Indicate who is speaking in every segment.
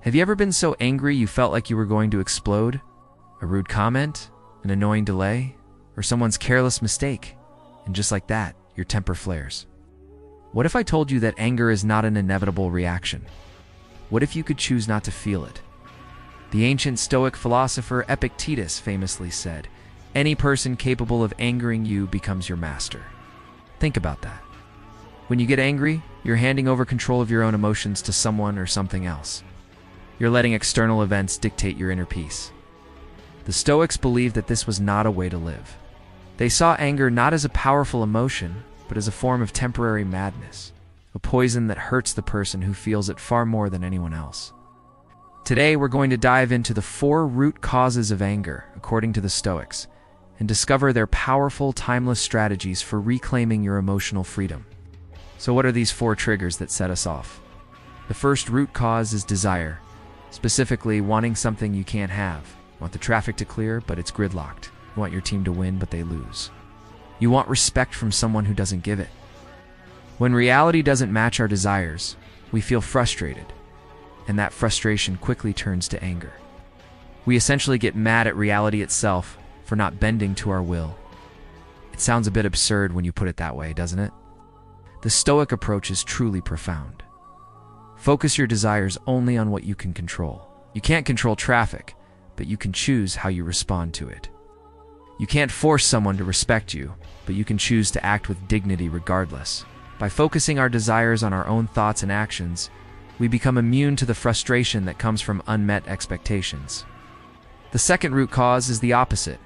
Speaker 1: Have you ever been so angry you felt like you were going to explode? A rude comment? An annoying delay? Or someone's careless mistake? And just like that, your temper flares. What if I told you that anger is not an inevitable reaction? What if you could choose not to feel it? The ancient Stoic philosopher Epictetus famously said, "Any person capable of angering you becomes your master." Think about that. When you get angry, you're handing over control of your own emotions to someone or something else. You're letting external events dictate your inner peace. The Stoics believed that this was not a way to live. They saw anger not as a powerful emotion, but as a form of temporary madness, a poison that hurts the person who feels it far more than anyone else. Today, we're going to dive into the 4 root causes of anger, according to the Stoics, and discover their powerful, timeless strategies for reclaiming your emotional freedom. So what are these 4 triggers that set us off? The first root cause is desire, specifically wanting something you can't have. You want the traffic to clear, but it's gridlocked. You want your team to win, but they lose. You want respect from someone who doesn't give it. When reality doesn't match our desires, we feel frustrated, and that frustration quickly turns to anger. We essentially get mad at reality itself for not bending to our will. It sounds a bit absurd when you put it that way, doesn't it? The Stoic approach is truly profound. Focus your desires only on what you can control. You can't control traffic, but you can choose how you respond to it. You can't force someone to respect you, but you can choose to act with dignity regardless. By focusing our desires on our own thoughts and actions, we become immune to the frustration that comes from unmet expectations. The second root cause is the opposite,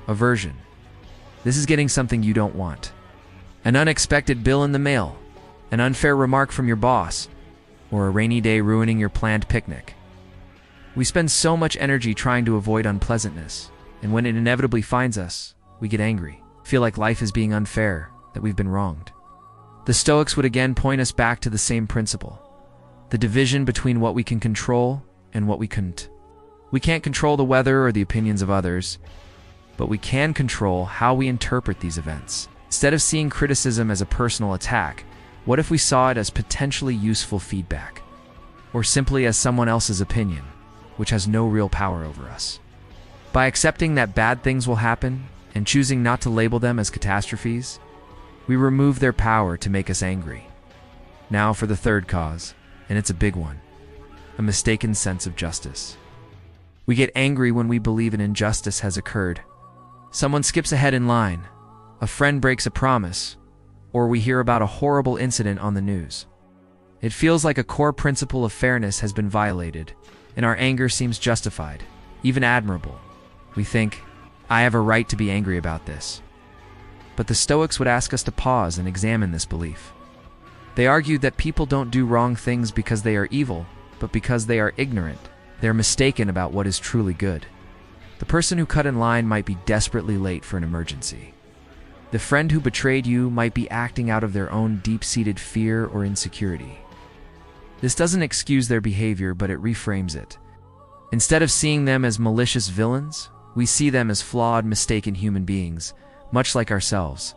Speaker 1: aversion. This is getting something you don't want. An unexpected bill in the mail, an unfair remark from your boss, or a rainy day ruining your planned picnic. We spend so much energy trying to avoid unpleasantness, and when it inevitably finds us, we get angry, feel like life is being unfair, that we've been wronged. The Stoics would again point us back to the same principle, the division between what we can control and what we couldn't. We can't control the weather or the opinions of others, but we can control how we interpret these events. Instead of seeing criticism as a personal attack, what if we saw it as potentially useful feedback, or simply as someone else's opinion, which has no real power over us? By accepting that bad things will happen and choosing not to label them as catastrophes, we remove their power to make us angry. Now for the third cause, and it's a big one, a mistaken sense of justice. We get angry when we believe an injustice has occurred. Someone skips ahead in line, a friend breaks a promise, or we hear about a horrible incident on the news. It feels like a core principle of fairness has been violated, and our anger seems justified, even admirable. We think, I have a right to be angry about this. But the Stoics would ask us to pause and examine this belief. They argued that people don't do wrong things because they are evil, but because they are ignorant. They're mistaken about what is truly good. The person who cut in line might be desperately late for an emergency. The friend who betrayed you might be acting out of their own deep-seated fear or insecurity. This doesn't excuse their behavior, but it reframes it. Instead of seeing them as malicious villains, we see them as flawed, mistaken human beings, much like ourselves.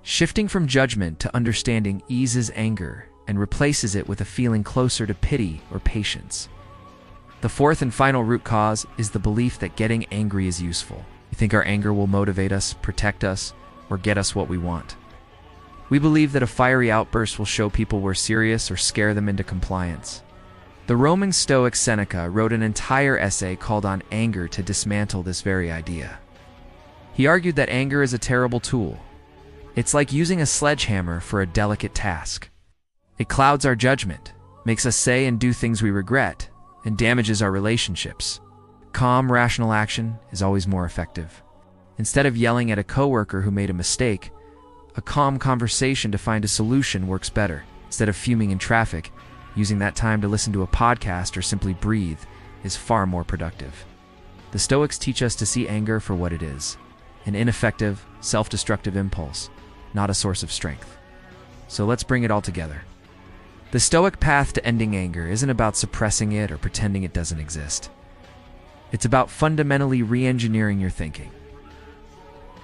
Speaker 1: Shifting from judgment to understanding eases anger and replaces it with a feeling closer to pity or patience. The fourth and final root cause is the belief that getting angry is useful. We think our anger will motivate us, protect us, or get us what we want. We believe that a fiery outburst will show people we're serious or scare them into compliance. The Roman Stoic Seneca wrote an entire essay called On Anger to dismantle this very idea. He argued that anger is a terrible tool. It's like using a sledgehammer for a delicate task. It clouds our judgment, makes us say and do things we regret, and damages our relationships. Calm, rational action is always more effective. Instead of yelling at a coworker who made a mistake, a calm conversation to find a solution works better. Instead of fuming in traffic, using that time to listen to a podcast or simply breathe is far more productive. The Stoics teach us to see anger for what it is, an ineffective, self-destructive impulse, not a source of strength. So let's bring it all together. The Stoic path to ending anger isn't about suppressing it or pretending it doesn't exist. It's about fundamentally re-engineering your thinking.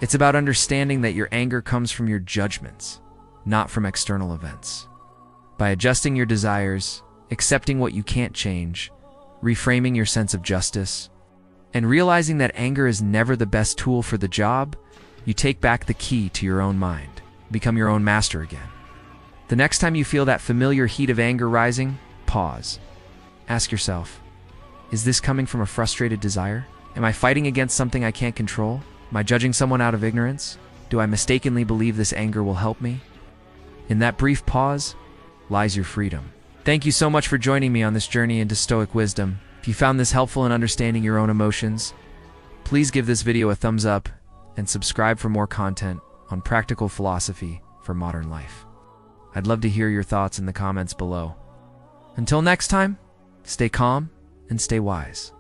Speaker 1: It's about understanding that your anger comes from your judgments, not from external events. By adjusting your desires, accepting what you can't change, reframing your sense of justice, and realizing that anger is never the best tool for the job, you take back the key to your own mind, become your own master again. The next time you feel that familiar heat of anger rising, pause. Ask yourself, is this coming from a frustrated desire? Am I fighting against something I can't control? Am I judging someone out of ignorance? Do I mistakenly believe this anger will help me? In that brief pause lies your freedom. Thank you so much for joining me on this journey into Stoic wisdom. If you found this helpful in understanding your own emotions, please give this video a thumbs up and subscribe for more content on practical philosophy for modern life. I'd love to hear your thoughts in the comments below. Until next time, stay calm and stay wise.